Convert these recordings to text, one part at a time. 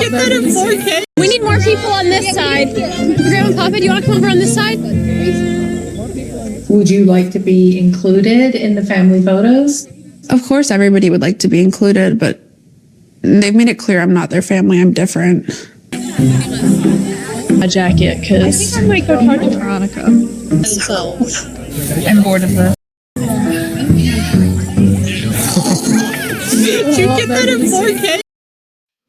get that in 4K? We need more people on this side. Grandma and Papa, do you want to come over on this side? Would you like to be included in the family photos? Of course, everybody would like to be included, but they've made it clear I'm not their family. I'm different. A jacket, because I might go talk to Veronica. I'm bored of her. Did you get that in 4K?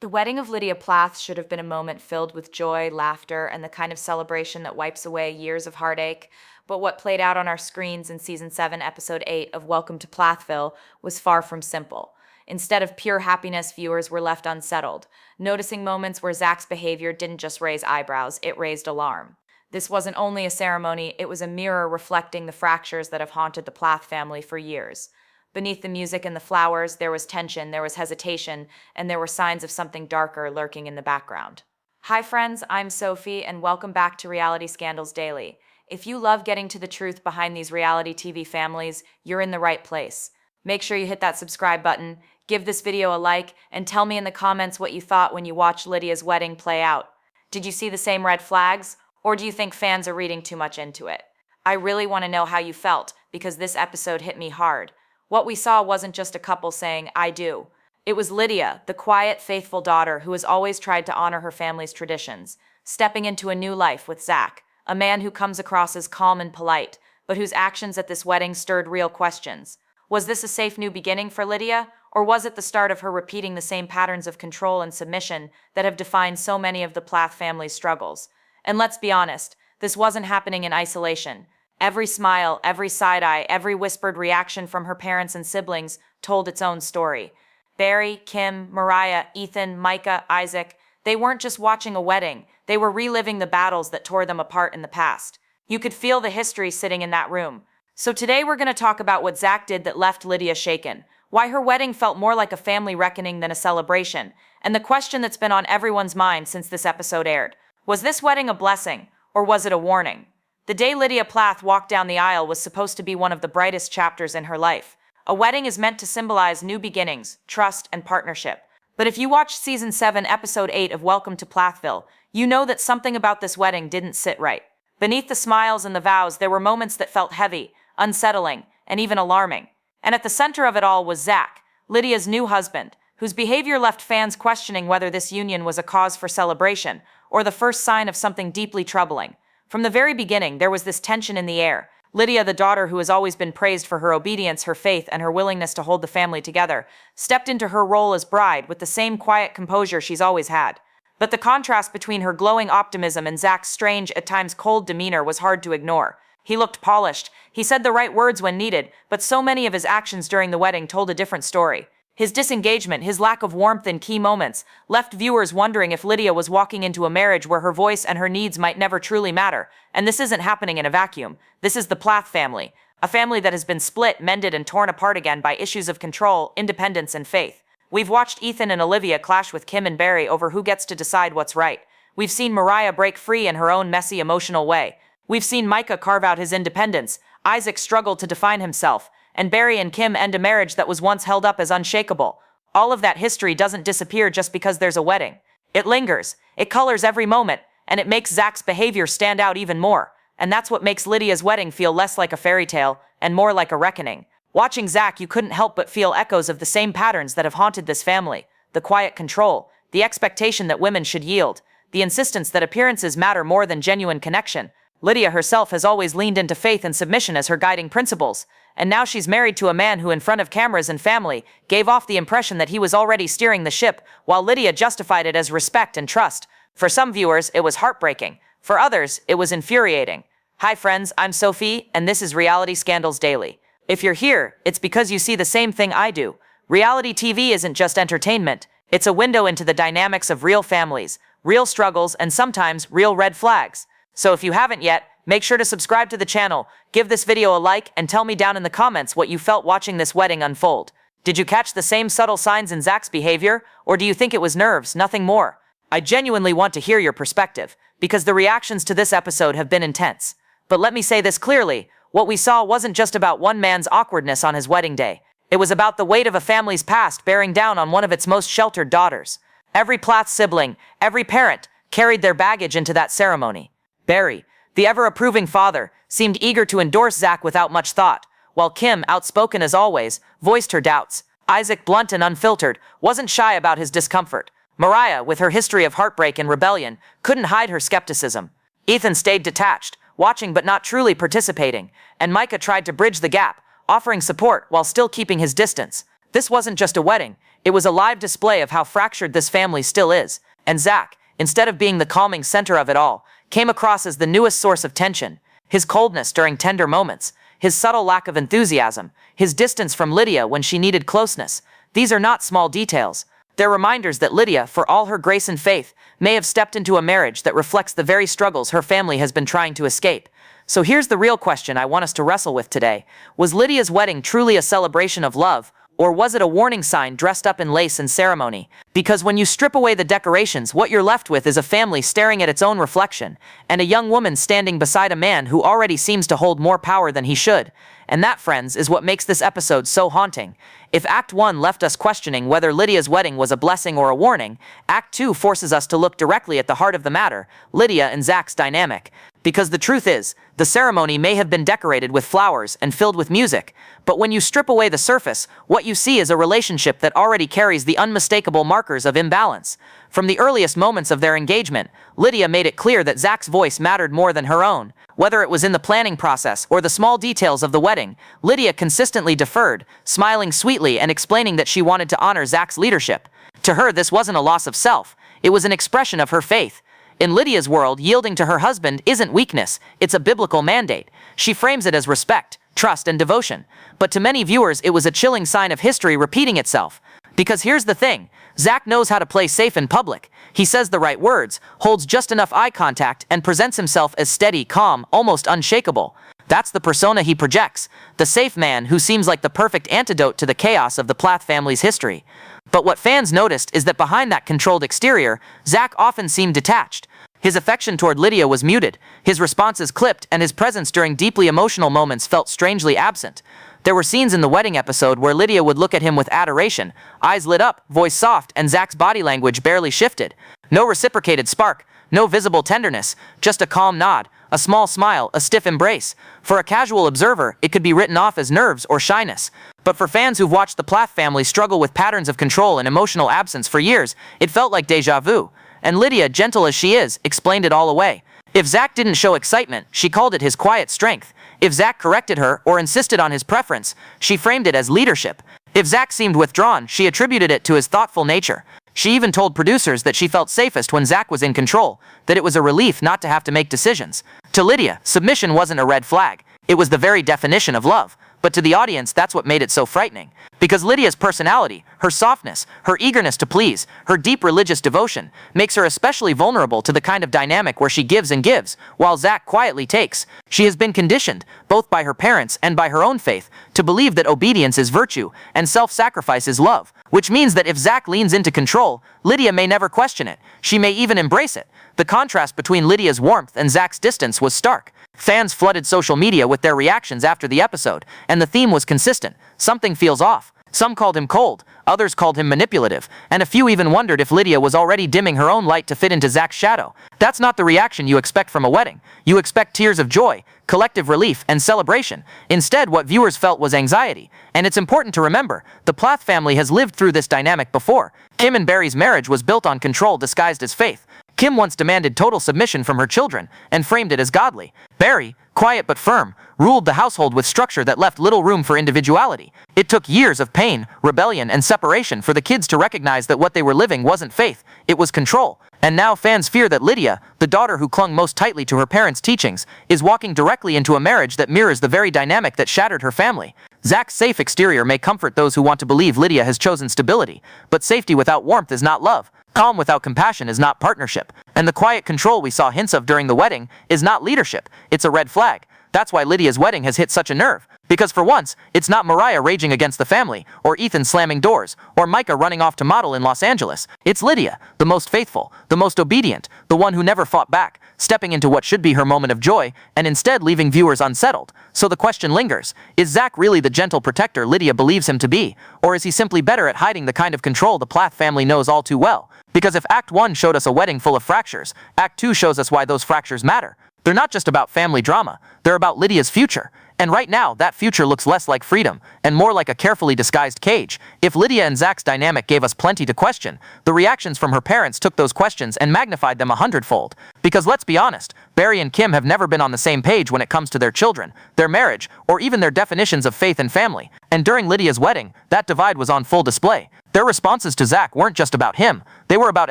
The wedding of Lydia Plath should have been a moment filled with joy, laughter, and the kind of celebration that wipes away years of heartache. But what played out on our screens in Season 7, Episode 8 of Welcome to Plathville was far from simple. Instead of pure happiness, viewers were left unsettled, noticing moments where Zac's behavior didn't just raise eyebrows, it raised alarm. This wasn't only a ceremony, it was a mirror reflecting the fractures that have haunted the Plath family for years. Beneath the music and the flowers, there was tension, there was hesitation, and there were signs of something darker lurking in the background. Hi friends, I'm Sophie, and welcome back to Reality Scandals Daily. If you love getting to the truth behind these reality TV families, you're in the right place. Make sure you hit that subscribe button, give this video a like, and tell me in the comments what you thought when you watched Lydia's wedding play out. Did you see the same red flags, or do you think fans are reading too much into it? I really want to know how you felt, because this episode hit me hard. What we saw wasn't just a couple saying, "I do." It was Lydia, the quiet, faithful daughter who has always tried to honor her family's traditions, stepping into a new life with Zac, a man who comes across as calm and polite, but whose actions at this wedding stirred real questions. Was this a safe new beginning for Lydia, or was it the start of her repeating the same patterns of control and submission that have defined so many of the Plath family's struggles? And let's be honest, this wasn't happening in isolation. Every smile, every side-eye, every whispered reaction from her parents and siblings told its own story. Barry, Kim, Moriah, Ethan, Micah, Isaac, they weren't just watching a wedding, they were reliving the battles that tore them apart in the past. You could feel the history sitting in that room. So today we're going to talk about what Zac did that left Lydia shaken, why her wedding felt more like a family reckoning than a celebration, and the question that's been on everyone's mind since this episode aired. Was this wedding a blessing, or was it a warning? The day Lydia Plath walked down the aisle was supposed to be one of the brightest chapters in her life. A wedding is meant to symbolize new beginnings, trust, and partnership. But if you watched Season 7, Episode 8 of Welcome to Plathville, you know that something about this wedding didn't sit right. Beneath the smiles and the vows, there were moments that felt heavy, unsettling, and even alarming. And at the center of it all was Zac, Lydia's new husband, whose behavior left fans questioning whether this union was a cause for celebration or the first sign of something deeply troubling. From the very beginning, there was this tension in the air. Lydia, the daughter who has always been praised for her obedience, her faith, and her willingness to hold the family together, stepped into her role as bride with the same quiet composure she's always had. But the contrast between her glowing optimism and Zac's strange, at times cold demeanor was hard to ignore. He looked polished, he said the right words when needed, but so many of his actions during the wedding told a different story. His disengagement, his lack of warmth in key moments, left viewers wondering if Lydia was walking into a marriage where her voice and her needs might never truly matter. And this isn't happening in a vacuum. This is the Plath family, a family that has been split, mended, and torn apart again by issues of control, independence, and faith. We've watched Ethan and Olivia clash with Kim and Barry over who gets to decide what's right. We've seen Moriah break free in her own messy, emotional way. We've seen Micah carve out his independence, Isaac struggle to define himself, and Barry and Kim end a marriage that was once held up as unshakable. All of that history doesn't disappear just because there's a wedding. It lingers, it colors every moment, and it makes Zac's behavior stand out even more. And that's what makes Lydia's wedding feel less like a fairy tale and more like a reckoning. Watching Zac, you couldn't help but feel echoes of the same patterns that have haunted this family. The quiet control, the expectation that women should yield, the insistence that appearances matter more than genuine connection. Lydia herself has always leaned into faith and submission as her guiding principles. And now she's married to a man who, in front of cameras and family, gave off the impression that he was already steering the ship, while Lydia justified it as respect and trust. For some viewers, it was heartbreaking. For others, it was infuriating. Hi friends, I'm Sophie, and this is Reality Scandals Daily. If you're here, it's because you see the same thing I do. Reality TV isn't just entertainment. It's a window into the dynamics of real families, real struggles, and sometimes real red flags. So if you haven't yet, make sure to subscribe to the channel, give this video a like, and tell me down in the comments what you felt watching this wedding unfold. Did you catch the same subtle signs in Zac's behavior, or do you think it was nerves, nothing more? I genuinely want to hear your perspective, because the reactions to this episode have been intense. But let me say this clearly, what we saw wasn't just about one man's awkwardness on his wedding day. It was about the weight of a family's past bearing down on one of its most sheltered daughters. Every Plath sibling, every parent, carried their baggage into that ceremony. Barry, the ever-approving father, seemed eager to endorse Zac without much thought, while Kim, outspoken as always, voiced her doubts. Isaac, blunt and unfiltered, wasn't shy about his discomfort. Moriah, with her history of heartbreak and rebellion, couldn't hide her skepticism. Ethan stayed detached, watching but not truly participating, and Micah tried to bridge the gap, offering support while still keeping his distance. This wasn't just a wedding, it was a live display of how fractured this family still is, and Zac, instead of being the calming center of it all, came across as the newest source of tension. His coldness during tender moments, his subtle lack of enthusiasm, his distance from Lydia when she needed closeness. These are not small details. They're reminders that Lydia, for all her grace and faith, may have stepped into a marriage that reflects the very struggles her family has been trying to escape. So here's the real question I want us to wrestle with today. Was Lydia's wedding truly a celebration of love, or was it a warning sign dressed up in lace and ceremony? Because when you strip away the decorations, what you're left with is a family staring at its own reflection, and a young woman standing beside a man who already seems to hold more power than he should. And that, friends, is what makes this episode so haunting. If Act 1 left us questioning whether Lydia's wedding was a blessing or a warning, Act 2 forces us to look directly at the heart of the matter, Lydia and Zac's dynamic. Because the truth is, the ceremony may have been decorated with flowers and filled with music, but when you strip away the surface, what you see is a relationship that already carries the unmistakable markers of imbalance. From the earliest moments of their engagement, Lydia made it clear that Zac's voice mattered more than her own. Whether it was in the planning process or the small details of the wedding, Lydia consistently deferred, smiling sweetly and explaining that she wanted to honor Zac's leadership. To her, this wasn't a loss of self, it was an expression of her faith. In Lydia's world, yielding to her husband isn't weakness, it's a biblical mandate. She frames it as respect, trust, and devotion. But to many viewers, it was a chilling sign of history repeating itself. Because here's the thing, Zac knows how to play safe in public. He says the right words, holds just enough eye contact, and presents himself as steady, calm, almost unshakable. That's the persona he projects, the safe man who seems like the perfect antidote to the chaos of the Plath family's history. But what fans noticed is that behind that controlled exterior, Zac often seemed detached. His affection toward Lydia was muted, his responses clipped, and his presence during deeply emotional moments felt strangely absent. There were scenes in the wedding episode where Lydia would look at him with adoration, eyes lit up, voice soft, and Zac's body language barely shifted. No reciprocated spark, no visible tenderness, just a calm nod, a small smile, a stiff embrace. For a casual observer, it could be written off as nerves or shyness. But for fans who've watched the Plath family struggle with patterns of control and emotional absence for years, it felt like déjà vu. And Lydia, gentle as she is, explained it all away. If Zac didn't show excitement, she called it his quiet strength. If Zac corrected her or insisted on his preference, she framed it as leadership. If Zac seemed withdrawn, she attributed it to his thoughtful nature. She even told producers that she felt safest when Zac was in control, that it was a relief not to have to make decisions. To Lydia, submission wasn't a red flag. It was the very definition of love. But to the audience, that's what made it so frightening. Because Lydia's personality, her softness, her eagerness to please, her deep religious devotion, makes her especially vulnerable to the kind of dynamic where she gives and gives, while Zac quietly takes. She has been conditioned, both by her parents and by her own faith, to believe that obedience is virtue and self-sacrifice is love. Which means that if Zac leans into control, Lydia may never question it. She may even embrace it. The contrast between Lydia's warmth and Zac's distance was stark. Fans flooded social media with their reactions after the episode, and the theme was consistent. Something feels off. Some called him cold, others called him manipulative, and a few even wondered if Lydia was already dimming her own light to fit into Zac's shadow. That's not the reaction you expect from a wedding. You expect tears of joy, collective relief, and celebration. Instead, what viewers felt was anxiety. And it's important to remember, the Plath family has lived through this dynamic before. Kim and Barry's marriage was built on control disguised as faith. Kim once demanded total submission from her children and framed it as godly. Barry, quiet but firm, ruled the household with structure that left little room for individuality. It took years of pain, rebellion, and separation for the kids to recognize that what they were living wasn't faith, it was control. And now fans fear that Lydia, the daughter who clung most tightly to her parents' teachings, is walking directly into a marriage that mirrors the very dynamic that shattered her family. Zac's safe exterior may comfort those who want to believe Lydia has chosen stability, but safety without warmth is not love. Calm without compassion is not partnership. And the quiet control we saw hints of during the wedding is not leadership, it's a red flag. That's why Lydia's wedding has hit such a nerve. Because for once, it's not Moriah raging against the family, or Ethan slamming doors, or Micah running off to model in Los Angeles. It's Lydia, the most faithful, the most obedient, the one who never fought back. stepping into what should be her moment of joy, and instead leaving viewers unsettled. So the question lingers, is Zac really the gentle protector Lydia believes him to be, or is he simply better at hiding the kind of control the Plath family knows all too well? Because if Act 1 showed us a wedding full of fractures, Act 2 shows us why those fractures matter. They're not just about family drama, they're about Lydia's future. And right now, that future looks less like freedom, and more like a carefully disguised cage. If Lydia and Zac's dynamic gave us plenty to question, the reactions from her parents took those questions and magnified them 100-fold. Because let's be honest, Barry and Kim have never been on the same page when it comes to their children, their marriage, or even their definitions of faith and family. And during Lydia's wedding, that divide was on full display. Their responses to Zac weren't just about him. They were about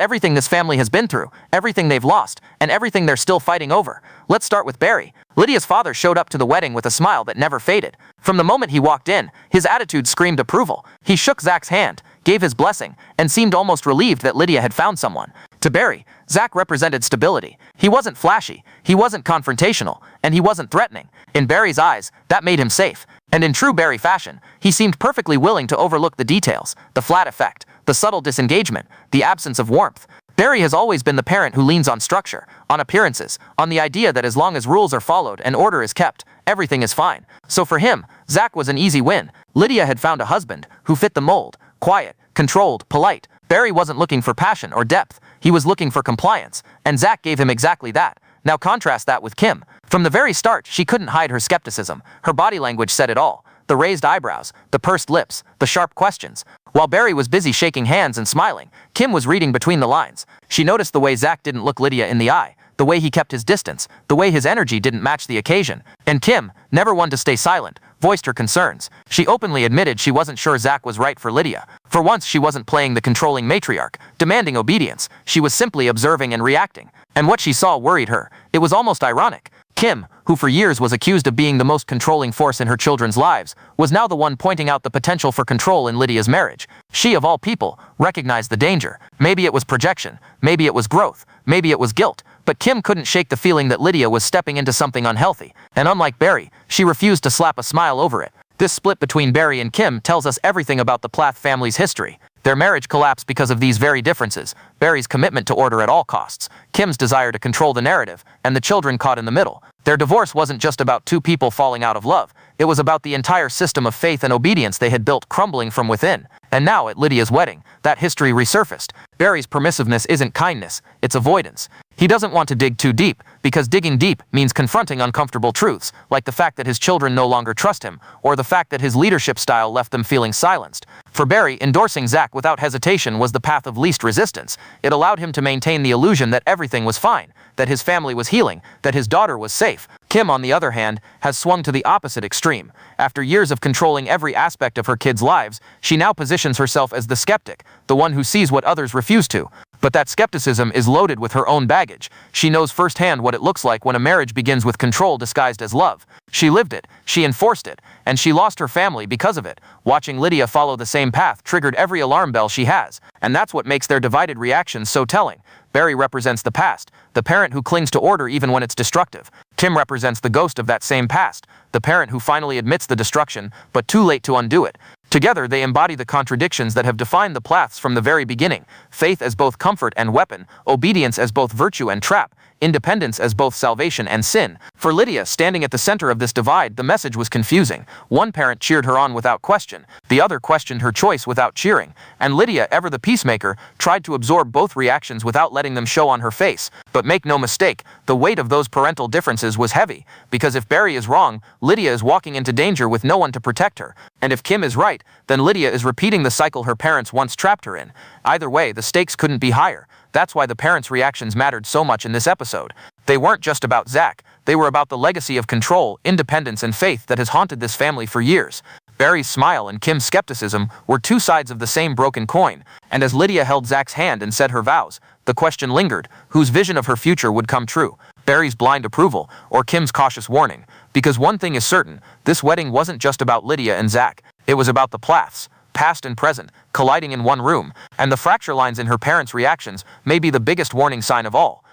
everything this family has been through, everything they've lost, and everything they're still fighting over. Let's start with Barry. Lydia's father showed up to the wedding with a smile that never faded. From the moment he walked in, his attitude screamed approval. He shook Zac's hand, gave his blessing, and seemed almost relieved that Lydia had found someone. To Barry, Zac represented stability. He wasn't flashy, he wasn't confrontational, and he wasn't threatening. In Barry's eyes, that made him safe. And in true Barry fashion, he seemed perfectly willing to overlook the details, the flat effect, the subtle disengagement, the absence of warmth. Barry has always been the parent who leans on structure, on appearances, on the idea that as long as rules are followed and order is kept, everything is fine. So for him, Zac was an easy win. Lydia had found a husband who fit the mold, quiet, controlled, polite. Barry wasn't looking for passion or depth, he was looking for compliance, and Zac gave him exactly that. Now contrast that with Kim. From the very start, she couldn't hide her skepticism. Her body language said it all. The raised eyebrows, the pursed lips, the sharp questions. While Barry was busy shaking hands and smiling, Kim was reading between the lines. She noticed the way Zac didn't look Lydia in the eye, the way he kept his distance, the way his energy didn't match the occasion. And Kim, never one to stay silent, voiced her concerns. She openly admitted she wasn't sure Zac was right for Lydia. For once, she wasn't playing the controlling matriarch, demanding obedience. She was simply observing and reacting. And what she saw worried her. It was almost ironic. Kim, who for years was accused of being the most controlling force in her children's lives, was now the one pointing out the potential for control in Lydia's marriage. She, of all people, recognized the danger. Maybe it was projection, maybe it was growth, maybe it was guilt, but Kim couldn't shake the feeling that Lydia was stepping into something unhealthy. And unlike Barry, she refused to slap a smile over it. This split between Barry and Kim tells us everything about the Plath family's history. Their marriage collapsed because of these very differences. Barry's commitment to order at all costs, Kim's desire to control the narrative, and the children caught in the middle. Their divorce wasn't just about two people falling out of love. It was about the entire system of faith and obedience they had built crumbling from within. And now, at Lydia's wedding, that history resurfaced. Barry's permissiveness isn't kindness, it's avoidance. He doesn't want to dig too deep, because digging deep means confronting uncomfortable truths, like the fact that his children no longer trust him, or the fact that his leadership style left them feeling silenced. For Barry, endorsing Zac without hesitation was the path of least resistance. It allowed him to maintain the illusion that everything was fine, that his family was healing, that his daughter was safe. Kim, on the other hand, has swung to the opposite extreme. After years of controlling every aspect of her kids' lives, she now positions herself as the skeptic, the one who sees what others refuse to. But that skepticism is loaded with her own baggage. She knows firsthand what it looks like when a marriage begins with control disguised as love. She lived it, she enforced it, and she lost her family because of it. Watching Lydia follow the same path triggered every alarm bell she has, and that's what makes their divided reactions so telling. Barry represents the past, the parent who clings to order even when it's destructive. Kim represents the ghost of that same past, the parent who finally admits the destruction, but too late to undo it. Together, they embody the contradictions that have defined the Plaths from the very beginning: faith as both comfort and weapon, obedience as both virtue and trap, independence as both salvation and sin. For Lydia, standing at the center of this divide, the message was confusing. One parent cheered her on without question, the other questioned her choice without cheering, and Lydia, ever the peacemaker, tried to absorb both reactions without letting them show on her face. But make no mistake, the weight of those parental differences was heavy, because if Barry is wrong, Lydia is walking into danger with no one to protect her, and if Kim is right, then Lydia is repeating the cycle her parents once trapped her in. Either way, the stakes couldn't be higher. That's why the parents' reactions mattered so much in this episode. They weren't just about Zac, they were about the legacy of control, independence, and faith that has haunted this family for years. Barry's smile and Kim's skepticism were two sides of the same broken coin, and as Lydia held Zac's hand and said her vows, the question lingered: whose vision of her future would come true? Barry's blind approval, or Kim's cautious warning? Because one thing is certain, this wedding wasn't just about Lydia and Zac, it was about the Plaths, past and present, colliding in one room, and the fracture lines in her parents' reactions may be the biggest warning sign of all.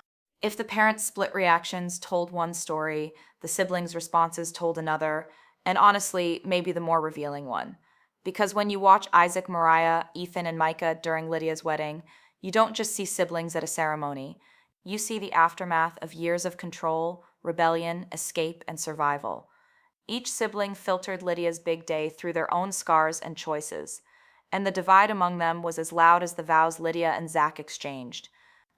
If the parents' split reactions told one story, the siblings' responses told another, and honestly, maybe the more revealing one. Because when you watch Isaac, Moriah, Ethan, and Micah during Lydia's wedding, you don't just see siblings at a ceremony. You see the aftermath of years of control, rebellion, escape, and survival. Each sibling filtered Lydia's big day through their own scars and choices, and the divide among them was as loud as the vows Lydia and Zac exchanged.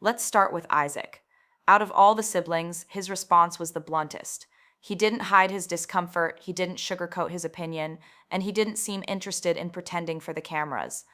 Let's start with Isaac. Out of all the siblings, his response was the bluntest. He didn't hide his discomfort, he didn't sugarcoat his opinion, and he didn't seem interested in pretending for the cameras.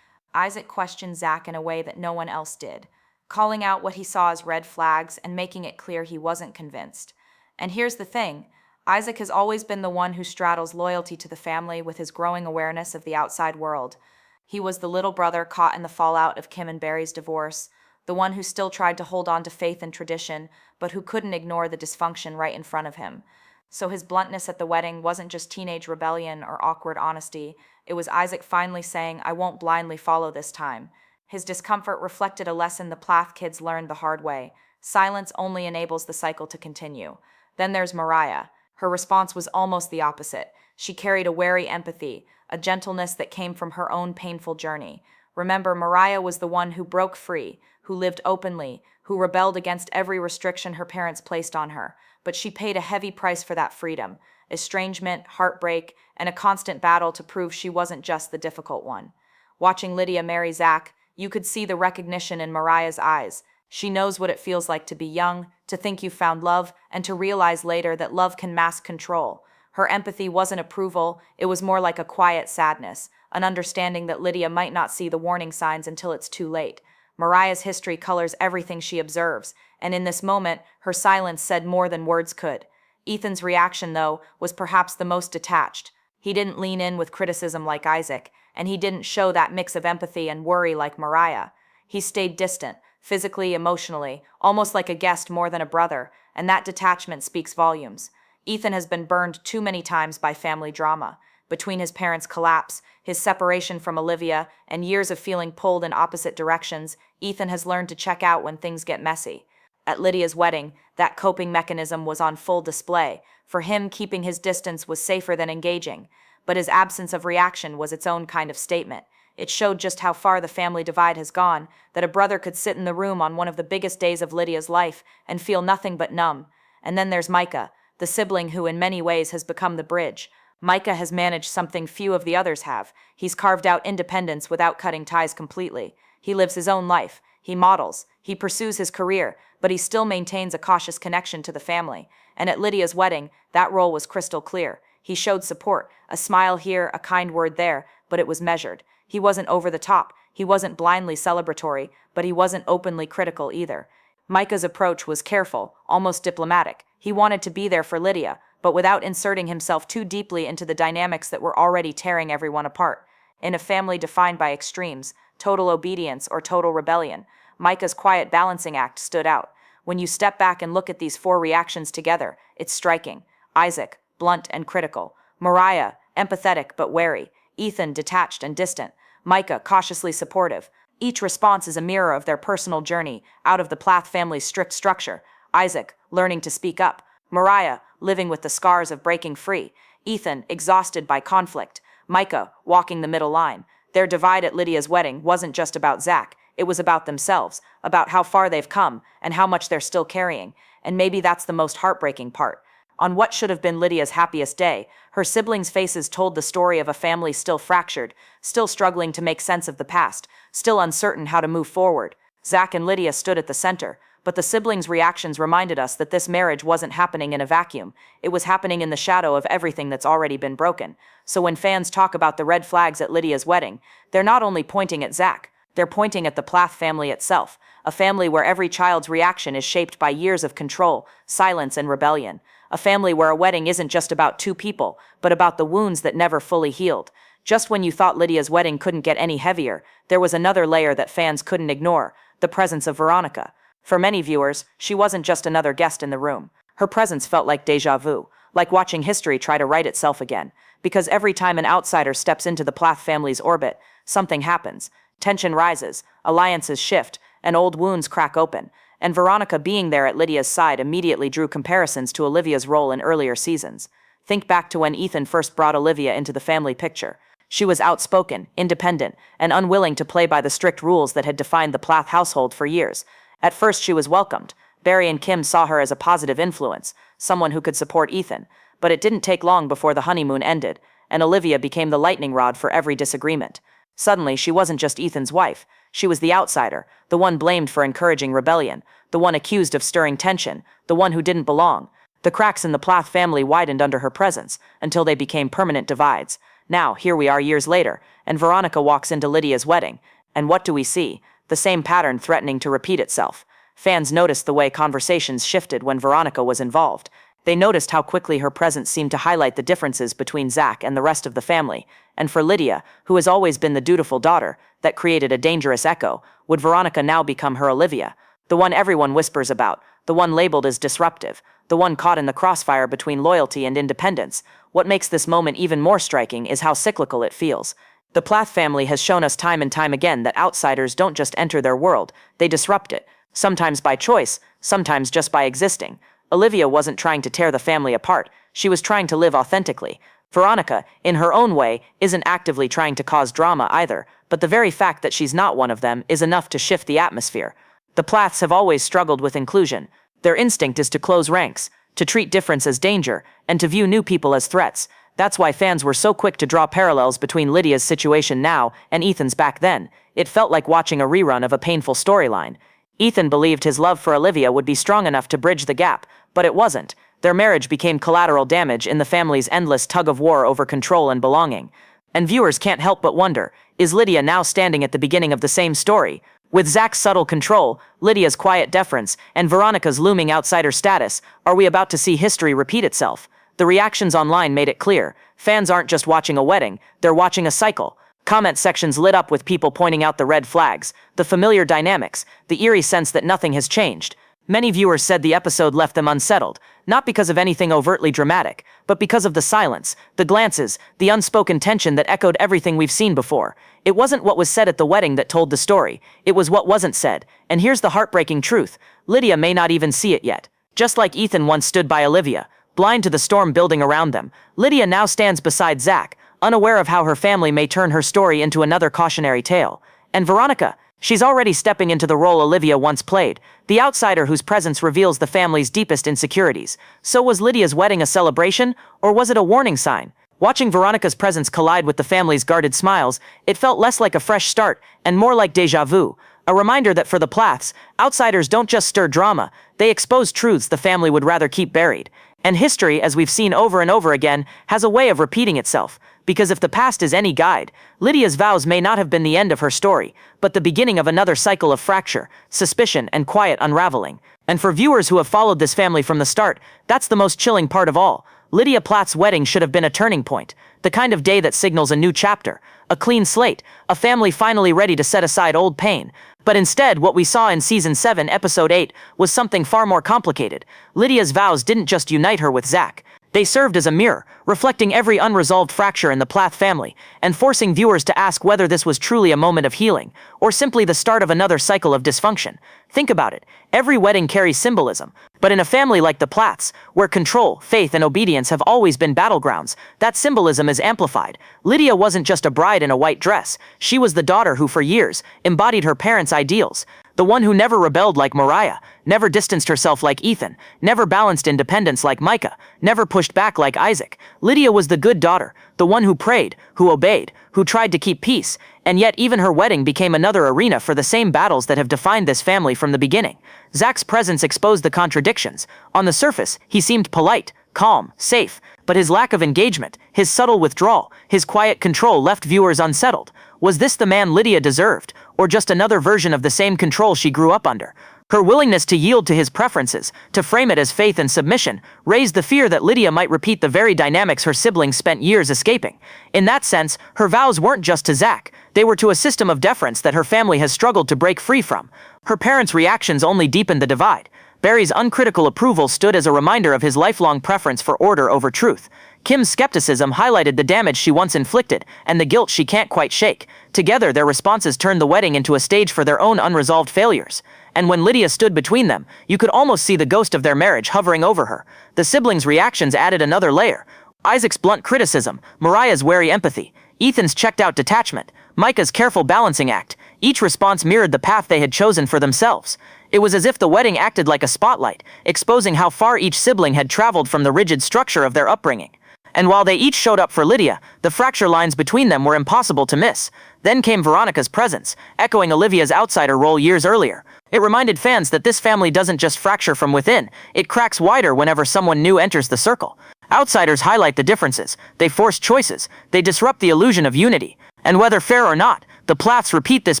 Isaac questioned Zac in a way that no one else did, calling out what he saw as red flags and making it clear he wasn't convinced. And here's the thing, Isaac has always been the one who straddles loyalty to the family with his growing awareness of the outside world. He was the little brother caught in the fallout of Kim and Barry's divorce, the one who still tried to hold on to faith and tradition, but who couldn't ignore the dysfunction right in front of him. So his bluntness at the wedding wasn't just teenage rebellion or awkward honesty, it was Isaac finally saying, "I won't blindly follow this time." His discomfort reflected a lesson the Plath kids learned the hard way. Silence only enables the cycle to continue. Then there's Moriah. Her response was almost the opposite. She carried a wary empathy, a gentleness that came from her own painful journey. Remember, Moriah was the one who broke free, who lived openly, who rebelled against every restriction her parents placed on her. But she paid a heavy price for that freedom, estrangement, heartbreak, and a constant battle to prove she wasn't just the difficult one. Watching Lydia marry Zac, you could see the recognition in Moriah's eyes. She knows what it feels like to be young, to think you found love, and to realize later that love can mask control. Her empathy wasn't approval, it was more like a quiet sadness, an understanding that Lydia might not see the warning signs until it's too late. Moriah's history colors everything she observes, and in this moment, her silence said more than words could. Ethan's reaction, though, was perhaps the most detached. He didn't lean in with criticism like Isaac, and he didn't show that mix of empathy and worry like Moriah. He stayed distant, physically, emotionally, almost like a guest more than a brother, and that detachment speaks volumes. Ethan has been burned too many times by family drama. Between his parents' collapse, his separation from Olivia, and years of feeling pulled in opposite directions, Ethan has learned to check out when things get messy. At Lydia's wedding, that coping mechanism was on full display. For him, keeping his distance was safer than engaging, but his absence of reaction was its own kind of statement. It showed just how far the family divide has gone, that a brother could sit in the room on one of the biggest days of Lydia's life and feel nothing but numb. And then there's Micah, the sibling who in many ways has become the bridge. Micah has managed something few of the others have. He's carved out independence without cutting ties completely. He lives his own life. He models. He pursues his career, but he still maintains a cautious connection to the family. And at Lydia's wedding, that role was crystal clear. He showed support, a smile here, a kind word there, but it was measured. He wasn't over the top. He wasn't blindly celebratory, but he wasn't openly critical either. Micah's approach was careful, almost diplomatic. He wanted to be there for Lydia, but without inserting himself too deeply into the dynamics that were already tearing everyone apart. In a family defined by extremes, total obedience or total rebellion, Micah's quiet balancing act stood out. When you step back and look at these four reactions together, it's striking. Isaac, blunt and critical. Moriah, empathetic but wary. Ethan, detached and distant. Micah, cautiously supportive. Each response is a mirror of their personal journey, out of the Plath family's strict structure. Isaac, learning to speak up. Moriah, living with the scars of breaking free. Ethan, exhausted by conflict. Micah, walking the middle line. Their divide at Lydia's wedding wasn't just about Zac. It was about themselves, about how far they've come, and how much they're still carrying. And maybe that's the most heartbreaking part. On what should have been Lydia's happiest day, her siblings' faces told the story of a family still fractured, still struggling to make sense of the past, still uncertain how to move forward. Zac and Lydia stood at the center, but the siblings' reactions reminded us that this marriage wasn't happening in a vacuum. It was happening in the shadow of everything that's already been broken. So when fans talk about the red flags at Lydia's wedding, they're not only pointing at Zac, they're pointing at the Plath family itself, a family where every child's reaction is shaped by years of control, silence, and rebellion. A family where a wedding isn't just about two people, but about the wounds that never fully healed. Just when you thought Lydia's wedding couldn't get any heavier, there was another layer that fans couldn't ignore, the presence of Veronica. For many viewers, she wasn't just another guest in the room. Her presence felt like déjà vu, like watching history try to write itself again. Because every time an outsider steps into the Plath family's orbit, something happens. Tension rises, alliances shift, and old wounds crack open. And Veronica being there at Lydia's side immediately drew comparisons to Olivia's role in earlier seasons. Think back to when Ethan first brought Olivia into the family picture. She was outspoken, independent, and unwilling to play by the strict rules that had defined the Plath household for years. At first she was welcomed, Barry and Kim saw her as a positive influence, someone who could support Ethan. But it didn't take long before the honeymoon ended, and Olivia became the lightning rod for every disagreement. Suddenly, she wasn't just Ethan's wife. She was the outsider, the one blamed for encouraging rebellion, the one accused of stirring tension, the one who didn't belong. The cracks in the Plath family widened under her presence, until they became permanent divides. Now, here we are years later, and Veronica walks into Lydia's wedding. And what do we see? The same pattern threatening to repeat itself. Fans noticed the way conversations shifted when Veronica was involved. They noticed how quickly her presence seemed to highlight the differences between Zac and the rest of the family. And for Lydia, who has always been the dutiful daughter, that created a dangerous echo. Would Veronica now become her Olivia? The one everyone whispers about, the one labeled as disruptive, the one caught in the crossfire between loyalty and independence. What makes this moment even more striking is how cyclical it feels. The Plath family has shown us time and time again that outsiders don't just enter their world, they disrupt it. Sometimes by choice, sometimes just by existing. Olivia wasn't trying to tear the family apart, she was trying to live authentically. Veronica, in her own way, isn't actively trying to cause drama either, but the very fact that she's not one of them is enough to shift the atmosphere. The Plaths have always struggled with inclusion. Their instinct is to close ranks, to treat difference as danger, and to view new people as threats. That's why fans were so quick to draw parallels between Lydia's situation now and Ethan's back then. It felt like watching a rerun of a painful storyline. Ethan believed his love for Olivia would be strong enough to bridge the gap, but it wasn't. Their marriage became collateral damage in the family's endless tug-of-war over control and belonging. And viewers can't help but wonder, is Lydia now standing at the beginning of the same story? With Zac's subtle control, Lydia's quiet deference, and Veronica's looming outsider status, are we about to see history repeat itself? The reactions online made it clear. Fans aren't just watching a wedding, they're watching a cycle. Comment sections lit up with people pointing out the red flags, the familiar dynamics, the eerie sense that nothing has changed. Many viewers said the episode left them unsettled, not because of anything overtly dramatic, but because of the silence, the glances, the unspoken tension that echoed everything we've seen before. It wasn't what was said at the wedding that told the story, it was what wasn't said. And here's the heartbreaking truth, Lydia may not even see it yet. Just like Ethan once stood by Olivia, blind to the storm building around them, Lydia now stands beside Zac, unaware of how her family may turn her story into another cautionary tale. And Veronica, she's already stepping into the role Olivia once played, the outsider whose presence reveals the family's deepest insecurities. So was Lydia's wedding a celebration, or was it a warning sign? Watching Veronica's presence collide with the family's guarded smiles, it felt less like a fresh start and more like déjà vu, a reminder that for the Plaths, outsiders don't just stir drama, they expose truths the family would rather keep buried. And history, as we've seen over and over again, has a way of repeating itself. Because if the past is any guide, Lydia's vows may not have been the end of her story, but the beginning of another cycle of fracture, suspicion, and quiet unraveling. And for viewers who have followed this family from the start, that's the most chilling part of all. Lydia Plath's wedding should have been a turning point, the kind of day that signals a new chapter, a clean slate, a family finally ready to set aside old pain. But instead, what we saw in Season 7, Episode 8, was something far more complicated. Lydia's vows didn't just unite her with Zac. They served as a mirror, reflecting every unresolved fracture in the Plath family, and forcing viewers to ask whether this was truly a moment of healing, or simply the start of another cycle of dysfunction. Think about it. Every wedding carries symbolism, but in a family like the Plaths, where control, faith, and obedience have always been battlegrounds, that symbolism is amplified. Lydia wasn't just a bride in a white dress. She was the daughter who, for years, embodied her parents' ideals. The one who never rebelled like Moriah, never distanced herself like Ethan, never balanced independence like Micah, never pushed back like Isaac. Lydia was the good daughter, the one who prayed, who obeyed, who tried to keep peace, and yet even her wedding became another arena for the same battles that have defined this family from the beginning. Zac's presence exposed the contradictions. On the surface, he seemed polite, calm, safe, but his lack of engagement, his subtle withdrawal, his quiet control left viewers unsettled. Was this the man Lydia deserved, or just another version of the same control she grew up under? Her willingness to yield to his preferences, to frame it as faith and submission, raised the fear that Lydia might repeat the very dynamics her siblings spent years escaping. In that sense, her vows weren't just to Zac, they were to a system of deference that her family has struggled to break free from. Her parents' reactions only deepened the divide. Barry's uncritical approval stood as a reminder of his lifelong preference for order over truth. Kim's skepticism highlighted the damage she once inflicted and the guilt she can't quite shake. Together, their responses turned the wedding into a stage for their own unresolved failures. And when Lydia stood between them, you could almost see the ghost of their marriage hovering over her. The siblings' reactions added another layer. Isaac's blunt criticism, Moriah's wary empathy, Ethan's checked-out detachment, Micah's careful balancing act. Each response mirrored the path they had chosen for themselves. It was as if the wedding acted like a spotlight, exposing how far each sibling had traveled from the rigid structure of their upbringing. And while they each showed up for Lydia, the fracture lines between them were impossible to miss. Then came Veronica's presence, echoing Olivia's outsider role years earlier. It reminded fans that this family doesn't just fracture from within, it cracks wider whenever someone new enters the circle. Outsiders highlight the differences, they force choices, they disrupt the illusion of unity. And whether fair or not, the Plaths repeat this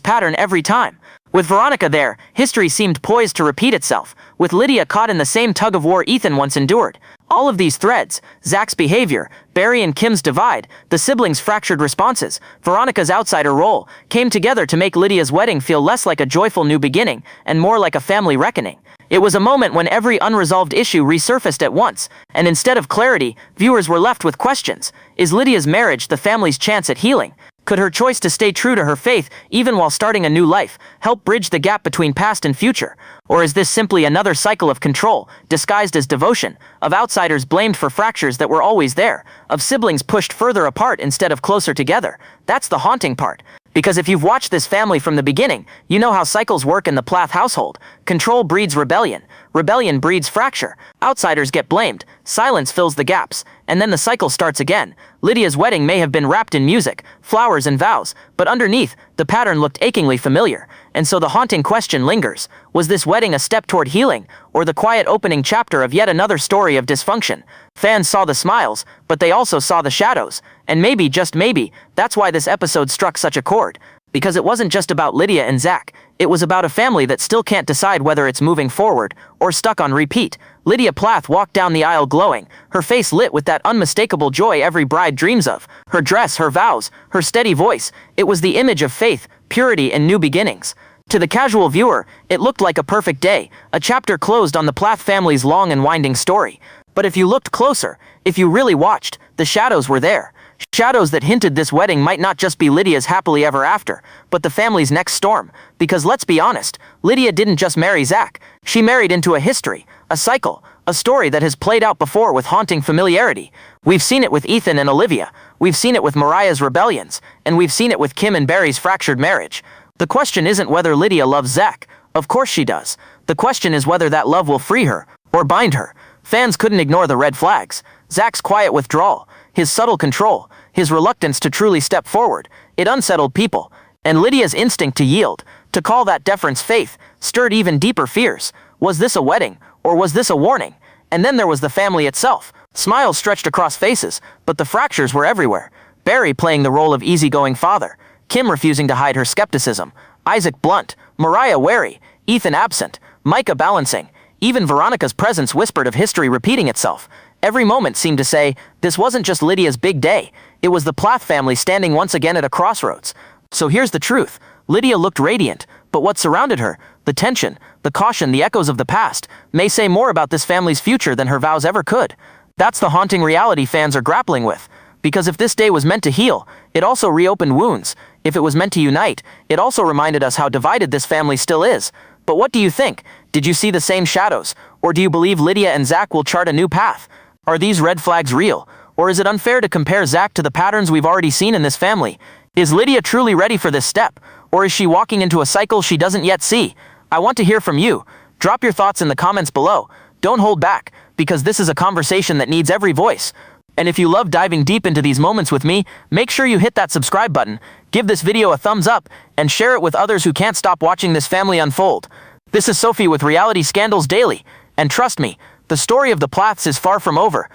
pattern every time. With Veronica there, history seemed poised to repeat itself, with Lydia caught in the same tug-of-war Ethan once endured. All of these threads, Zac's behavior, Barry and Kim's divide, the siblings' fractured responses, Veronica's outsider role, came together to make Lydia's wedding feel less like a joyful new beginning and more like a family reckoning. It was a moment when every unresolved issue resurfaced at once, and instead of clarity, viewers were left with questions. Is Lydia's marriage the family's chance at healing? Could her choice to stay true to her faith, even while starting a new life, help bridge the gap between past and future? Or is this simply another cycle of control, disguised as devotion, of outsiders blamed for fractures that were always there, of siblings pushed further apart instead of closer together? That's the haunting part. Because if you've watched this family from the beginning, you know how cycles work in the Plath household. Control breeds rebellion. Rebellion breeds fracture. Outsiders get blamed. Silence fills the gaps. And then the cycle starts again. Lydia's wedding may have been wrapped in music, flowers and vows, but underneath, the pattern looked achingly familiar. And so the haunting question lingers. Was this wedding a step toward healing, or the quiet opening chapter of yet another story of dysfunction? Fans saw the smiles, but they also saw the shadows. And maybe, just maybe, that's why this episode struck such a chord. Because it wasn't just about Lydia and Zac, it was about a family that still can't decide whether it's moving forward or stuck on repeat. Lydia Plath walked down the aisle glowing, her face lit with that unmistakable joy every bride dreams of. Her dress, her vows, her steady voice, it was the image of faith, purity, and new beginnings. To the casual viewer, it looked like a perfect day, a chapter closed on the Plath family's long and winding story. But if you looked closer, if you really watched, the shadows were there. Shadows that hinted this wedding might not just be Lydia's happily ever after, but the family's next storm. Because let's be honest, Lydia didn't just marry Zac. She married into a history, a cycle, a story that has played out before with haunting familiarity. We've seen it with Ethan and Olivia, we've seen it with Moriah's rebellions, and we've seen it with Kim and Barry's fractured marriage. The question isn't whether Lydia loves Zac. Of course she does. The question is whether that love will free her, or bind her. Fans couldn't ignore the red flags. Zac's quiet withdrawal, his subtle control, his reluctance to truly step forward, it unsettled people. And Lydia's instinct to yield, to call that deference faith, stirred even deeper fears. Was this a wedding, or was this a warning? And then there was the family itself. Smiles stretched across faces, but the fractures were everywhere. Barry playing the role of easygoing father, Kim refusing to hide her skepticism, Isaac blunt, Moriah wary, Ethan absent, Micah balancing. Even Veronica's presence whispered of history repeating itself. Every moment seemed to say, this wasn't just Lydia's big day, it was the Plath family standing once again at a crossroads. So here's the truth. Lydia looked radiant, but what surrounded her, the tension, the caution, the echoes of the past, may say more about this family's future than her vows ever could. That's the haunting reality fans are grappling with. Because if this day was meant to heal, it also reopened wounds. If it was meant to unite, it also reminded us how divided this family still is. But what do you think? Did you see the same shadows? Or do you believe Lydia and Zac will chart a new path? Are these red flags real? Or is it unfair to compare Zac to the patterns we've already seen in this family? Is Lydia truly ready for this step? Or is she walking into a cycle she doesn't yet see? I want to hear from you. Drop your thoughts in the comments below. Don't hold back, because this is a conversation that needs every voice. And if you love diving deep into these moments with me, make sure you hit that subscribe button, give this video a thumbs up, and share it with others who can't stop watching this family unfold. This is Sophie with Reality Scandals Daily, and trust me, the story of the Plaths is far from over.